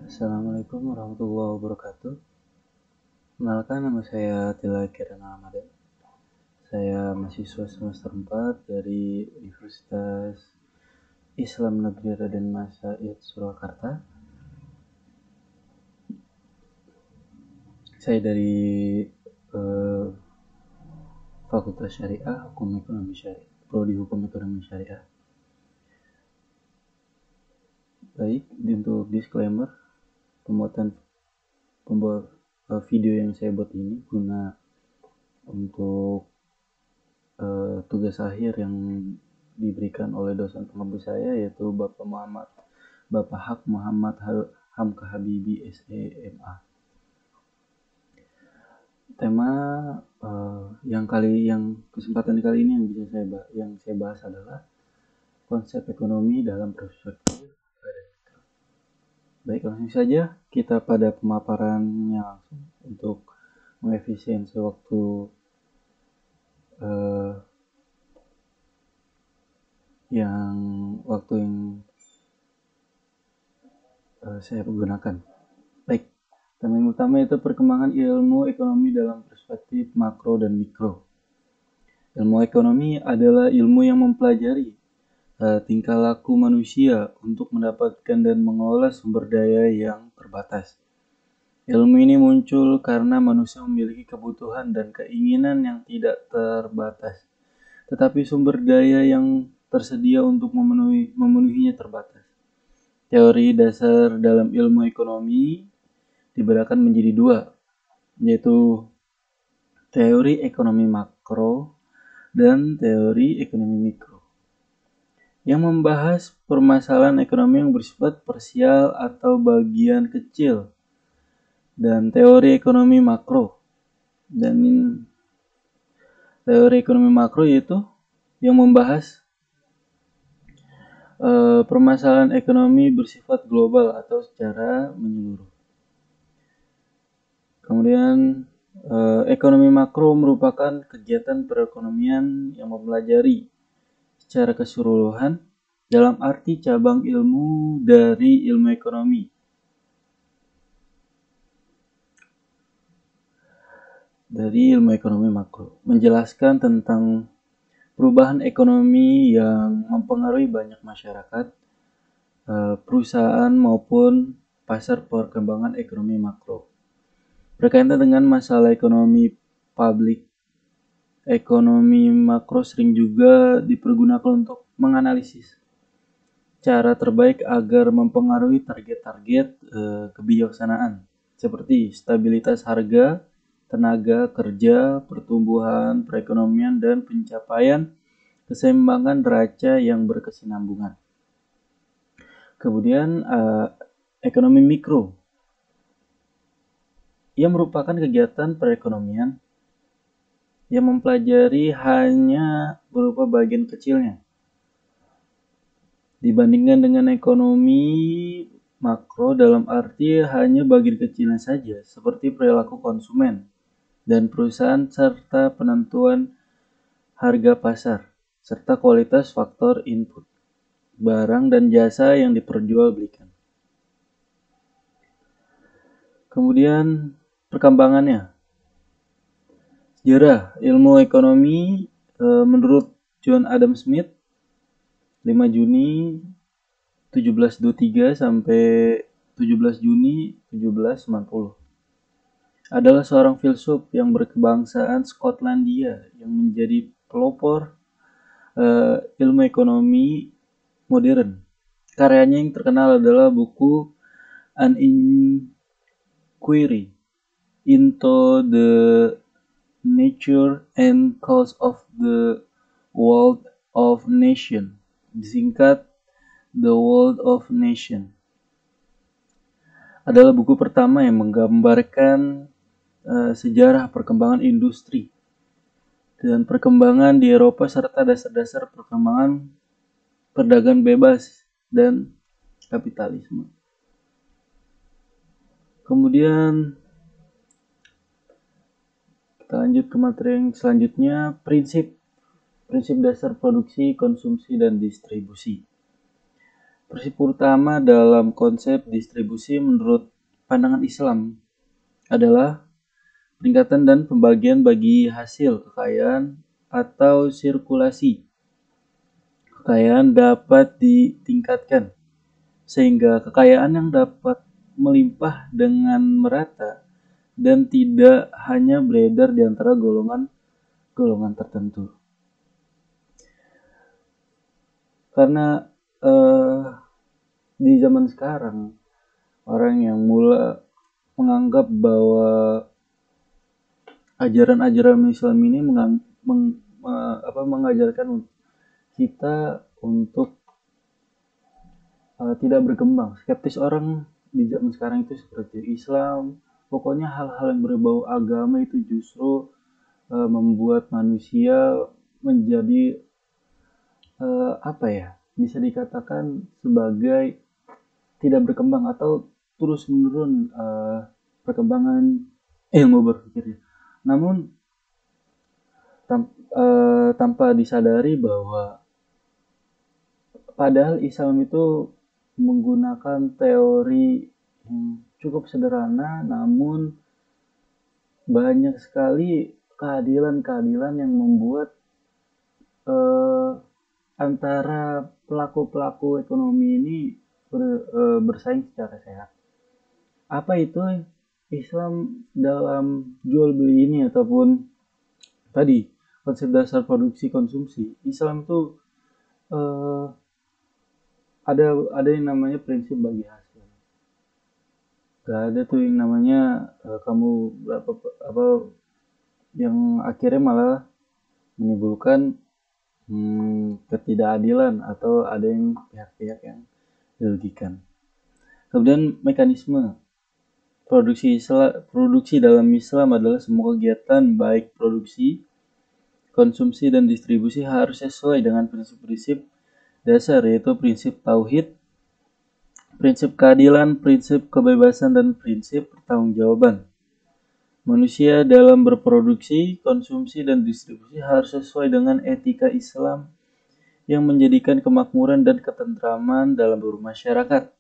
Assalamualaikum warahmatullahi wabarakatuh. Kenalkan, nama saya Tila Kirana Ramadan. Saya mahasiswa semester 4 dari Universitas Islam Negeri Raden Mas Said Surakarta. Saya dari Fakultas Syariah, Hukum Ekonomi Syariah, Prodi Hukum Ekonomi Syariah. Baik, untuk disclaimer, pembuatan video yang saya buat ini guna untuk tugas akhir yang diberikan oleh dosen pengemudi saya, yaitu Bapak Haq Muhammad Hamka Habibi SEMA. Tema yang kesempatan kali ini yang saya bahas adalah konsep ekonomi dalam perspektif. Baik, langsung saja kita pada pemaparannya langsung untuk mengefisiensi waktu yang saya gunakan. Baik, tema yang utama itu perkembangan ilmu ekonomi dalam perspektif makro dan mikro. Ilmu ekonomi adalah ilmu yang mempelajari tingkah laku manusia untuk mendapatkan dan mengelola sumber daya yang terbatas. Ilmu ini muncul karena manusia memiliki kebutuhan dan keinginan yang tidak terbatas, tetapi sumber daya yang tersedia untuk memenuhinya terbatas. Teori dasar dalam ilmu ekonomi dibedakan menjadi dua, yaitu teori ekonomi makro dan teori ekonomi mikro, yang membahas permasalahan ekonomi yang bersifat parsial atau bagian kecil, dan teori ekonomi makro. Dan teori ekonomi makro yaitu yang membahas permasalahan ekonomi bersifat global atau secara menyeluruh. Kemudian ekonomi makro merupakan kegiatan perekonomian yang mempelajari secara keseluruhan dalam arti cabang ilmu dari ilmu ekonomi. Dari ilmu ekonomi makro menjelaskan tentang perubahan ekonomi yang mempengaruhi banyak masyarakat, perusahaan maupun pasar perkembangan ekonomi makro. Berkaitan dengan masalah ekonomi publik, ekonomi makro sering juga dipergunakan untuk menganalisis cara terbaik agar mempengaruhi target-target kebijaksanaan seperti stabilitas harga, tenaga kerja, pertumbuhan perekonomian, dan pencapaian keseimbangan neraca yang berkesinambungan. Kemudian ekonomi mikro, ia merupakan kegiatan perekonomian yang mempelajari hanya berupa bagian kecilnya dibandingkan dengan ekonomi makro dalam arti hanya bagian kecilnya saja, seperti perilaku konsumen dan perusahaan serta penentuan harga pasar serta kualitas faktor input barang dan jasa yang diperjualbelikan. Kemudian perkembangannya. Sejarah ilmu ekonomi menurut John Adam Smith 5 Juni 1723 sampai 17 Juni 1790 adalah seorang filsuf yang berkebangsaan Skotlandia yang menjadi pelopor ilmu ekonomi modern. Karyanya yang terkenal adalah buku An Inquiry into the Nature and Cause of the World of Nation, disingkat The World of Nation. Adalah buku pertama yang menggambarkan sejarah perkembangan industri dan perkembangan di Eropa serta dasar-dasar perkembangan perdagangan bebas dan kapitalisme. Kemudian kita lanjut ke materi yang selanjutnya, prinsip dasar produksi, konsumsi, dan distribusi. Prinsip utama dalam konsep distribusi menurut pandangan Islam adalah peningkatan dan pembagian bagi hasil kekayaan atau sirkulasi. Kekayaan dapat ditingkatkan sehingga kekayaan yang dapat melimpah dengan merata dan tidak hanya beredar di antara golongan tertentu. Karena di zaman sekarang orang yang mulai menganggap bahwa ajaran-ajaran Islam ini mengajarkan kita untuk tidak berkembang. Skeptis orang di zaman sekarang itu seperti Islam. Pokoknya hal-hal yang berbau agama itu justru membuat manusia menjadi bisa dikatakan sebagai tidak berkembang atau terus menurun perkembangan ilmu berpikirnya. Namun tanpa disadari bahwa padahal Islam itu menggunakan teori yang cukup sederhana, namun banyak sekali keadilan-keadilan yang membuat antara pelaku-pelaku ekonomi ini bersaing secara sehat. Apa itu Islam dalam jual beli ini ataupun tadi konsep dasar produksi konsumsi? Islam itu ada yang namanya prinsip bagi hasil. Gak ada tuh yang namanya kamu berapa yang akhirnya malah menimbulkan ketidakadilan atau ada yang pihak-pihak yang dirugikan. Kemudian mekanisme produksi dalam Islam adalah semua kegiatan baik produksi, konsumsi dan distribusi harus sesuai dengan prinsip-prinsip dasar, yaitu prinsip tauhid, prinsip keadilan, prinsip kebebasan dan prinsip pertanggungjawaban. Manusia dalam berproduksi, konsumsi dan distribusi harus sesuai dengan etika Islam yang menjadikan kemakmuran dan ketentraman dalam bermasyarakat.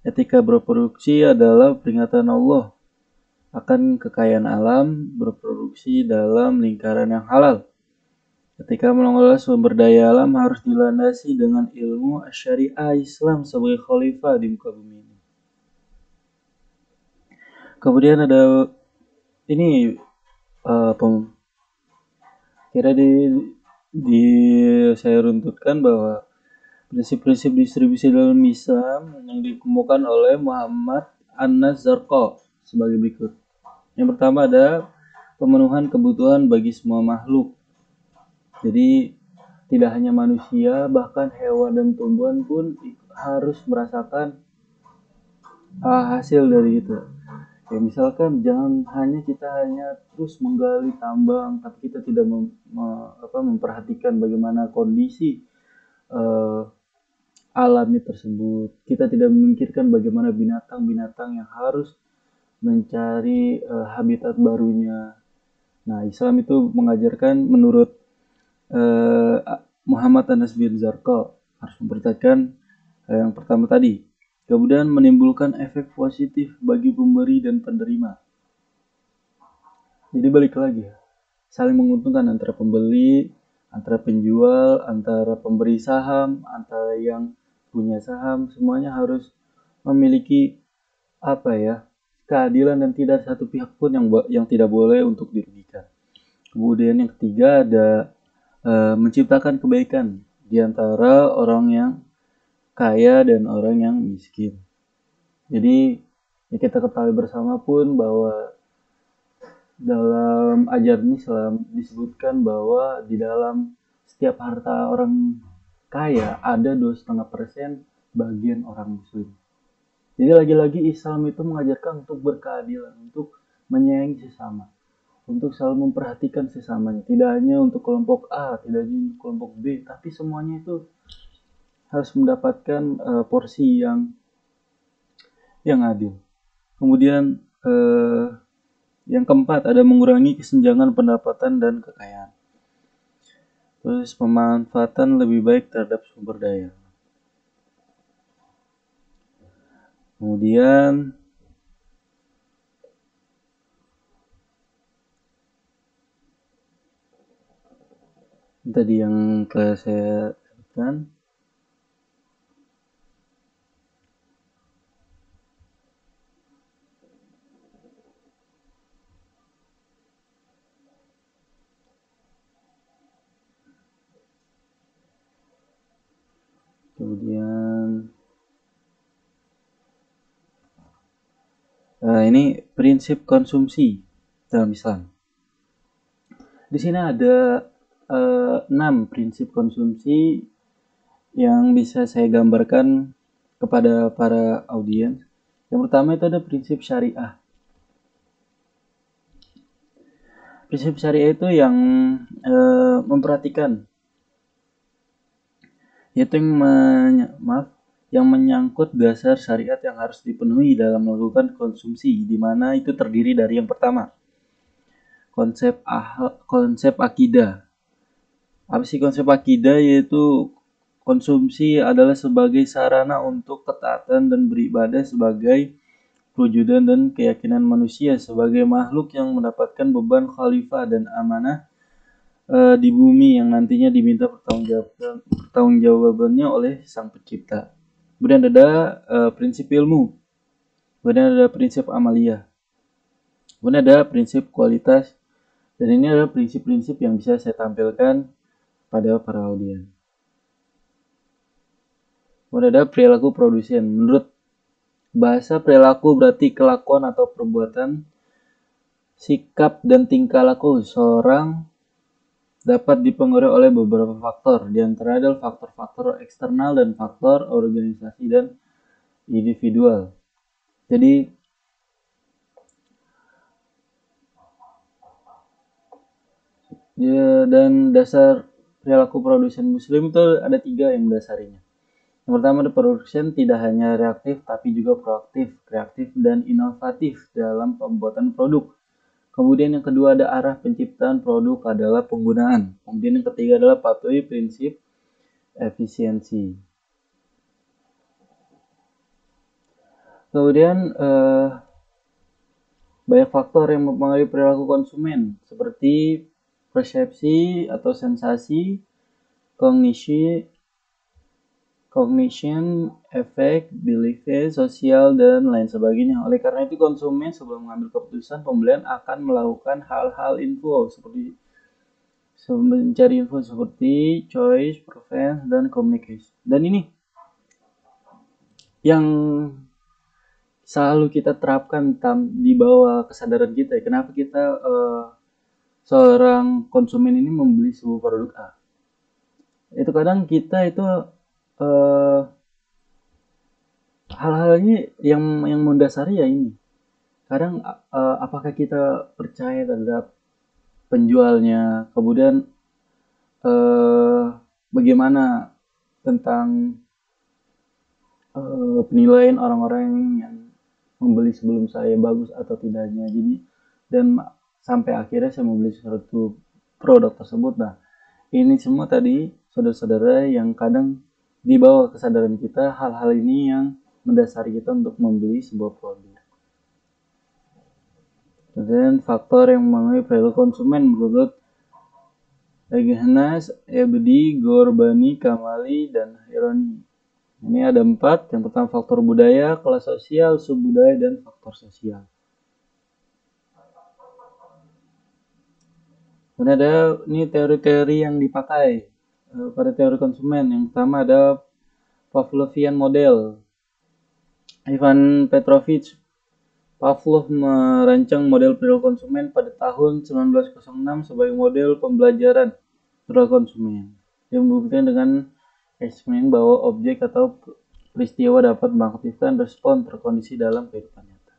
Etika berproduksi adalah peringatan Allah akan kekayaan alam, berproduksi dalam lingkaran yang halal. Ketika mengelola sumber daya alam harus dilandasi dengan ilmu syariah Islam sebagai khalifah di muka bumi ini. Kemudian ada ini kira saya runtutkan bahwa prinsip-prinsip distribusi dalam Islam yang dikemukakan oleh Muhammad An-Nazarqa sebagai berikut. Yang pertama ada pemenuhan kebutuhan bagi semua makhluk. Jadi tidak hanya manusia, bahkan hewan dan tumbuhan pun harus merasakan hasil dari itu. Ya, misalkan kita hanya terus menggali tambang, tapi kita tidak memperhatikan bagaimana kondisi alamnya tersebut. Kita tidak memikirkan bagaimana binatang-binatang yang harus mencari habitat barunya. Nah, Islam itu mengajarkan menurut Muhammad Anas bin Zarqa harus memperhatikan yang pertama tadi. Kemudian menimbulkan efek positif bagi pemberi dan penerima. Jadi balik lagi ya, saling menguntungkan antara pembeli, antara penjual, antara pemberi saham, antara yang punya saham, semuanya harus memiliki keadilan dan tidak satu pihak pun yang tidak boleh untuk dirugikan. Kemudian yang ketiga ada menciptakan kebaikan di antara orang yang kaya dan orang yang miskin. Jadi kita ketahui bersama pun bahwa dalam ajaran Islam disebutkan bahwa di dalam setiap harta orang kaya ada 2,5% bagian orang muslim. Jadi lagi-lagi Islam itu mengajarkan untuk berkeadilan, untuk menyayangi sesama, untuk selalu memperhatikan sesamanya. Tidak hanya untuk kelompok A, tidak hanya untuk kelompok B, tapi semuanya itu harus mendapatkan porsi yang adil. Kemudian yang keempat ada mengurangi kesenjangan pendapatan dan kekayaan. Terus pemanfaatan lebih baik terhadap sumber daya. Kemudian tadi yang telah saya sebutkan. Kemudian ini prinsip konsumsi dalam Islam. Di sini ada 6 prinsip konsumsi yang bisa saya gambarkan kepada para audiens. Yang pertama itu ada prinsip syariah. Prinsip syariah itu yang memperhatikan, yaitu yang menyangkut dasar syariat yang harus dipenuhi dalam melakukan konsumsi, di mana itu terdiri dari yang pertama, konsep akidah. Apa sih konsep akidah? Yaitu konsumsi adalah sebagai sarana untuk ketaatan dan beribadah sebagai perwujudan dan keyakinan manusia sebagai makhluk yang mendapatkan beban khalifah dan amanah di bumi yang nantinya diminta pertanggungjawabannya oleh Sang Pencipta. Kemudian ada prinsip ilmu. Kemudian ada prinsip amalia. Kemudian ada prinsip kualitas. Dan ini adalah prinsip-prinsip yang bisa saya tampilkan pada para audiens. Kemudian ada perilaku produsen. Menurut bahasa, perilaku berarti kelakuan atau perbuatan, sikap dan tingkah laku seorang dapat dipengaruhi oleh beberapa faktor. Di antara adalah faktor-faktor eksternal dan faktor organisasi dan individual. Jadi dan dasar perilaku produsen muslim itu ada 3 yang mendasarinya. Yang pertama, ada produsen tidak hanya reaktif tapi juga proaktif, kreatif, dan inovatif dalam pembuatan produk. Kemudian yang kedua ada arah penciptaan produk adalah penggunaan. Kemudian yang ketiga adalah patuhi prinsip efisiensi. Kemudian banyak faktor yang mempengaruhi perilaku konsumen seperti persepsi atau sensasi, cognition, efek, belief, sosial, dan lain sebagainya. Oleh karena itu konsumen sebelum mengambil keputusan pembelian akan melakukan hal-hal info seperti mencari info seperti choice, preference, dan communication. Dan ini yang selalu kita terapkan di bawah kesadaran kita. Kenapa kita seorang konsumen ini membeli sebuah produk A? Itu kadang kita itu hal-hal ini yang mendasari ya ini. Kadang apakah kita percaya terhadap penjualnya, kemudian bagaimana tentang penilaian orang-orang yang membeli sebelum saya bagus atau tidaknya. Jadi dan sampai akhirnya saya membeli suatu produk tersebut. Nah, ini semua tadi saudara-saudara yang kadang di bawah kesadaran kita hal-hal ini yang mendasari kita untuk membeli sebuah produk. Dan faktor yang mempengaruhi perilaku konsumen menurut Eghanas, Ebdi, Gorbani, Kamali, dan Hironi. Ini ada 4. Yang pertama faktor budaya, kelas sosial, subbudaya, dan faktor sosial. Kemudian ada ini teori-teori yang dipakai pada teori konsumen. Yang pertama ada Pavlovian model. Ivan Petrovich Pavlov merancang model perilaku konsumen pada tahun 1906 sebagai model pembelajaran perilaku konsumen yang membuktikan dengan eksperimen bahwa objek atau peristiwa dapat mengaktifkan respon terkondisi dalam kehidupan nyata.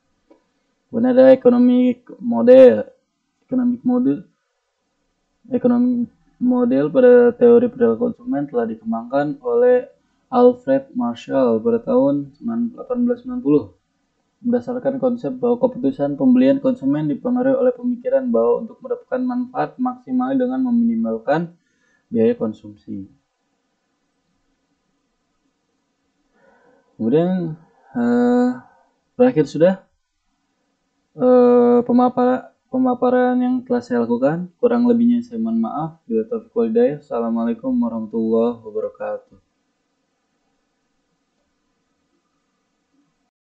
Kemudian ada economic model pada teori perilaku konsumen telah dikembangkan oleh Alfred Marshall pada tahun 1890 berdasarkan konsep bahwa keputusan pembelian konsumen dipengaruhi oleh pemikiran bahwa untuk mendapatkan manfaat maksimal dengan meminimalkan biaya konsumsi. Kemudian Berakhir sudah pemaparan yang telah saya lakukan. Kurang lebihnya saya mohon maaf. Bila taufiq wal hidayah. Assalamualaikum warahmatullahi wabarakatuh.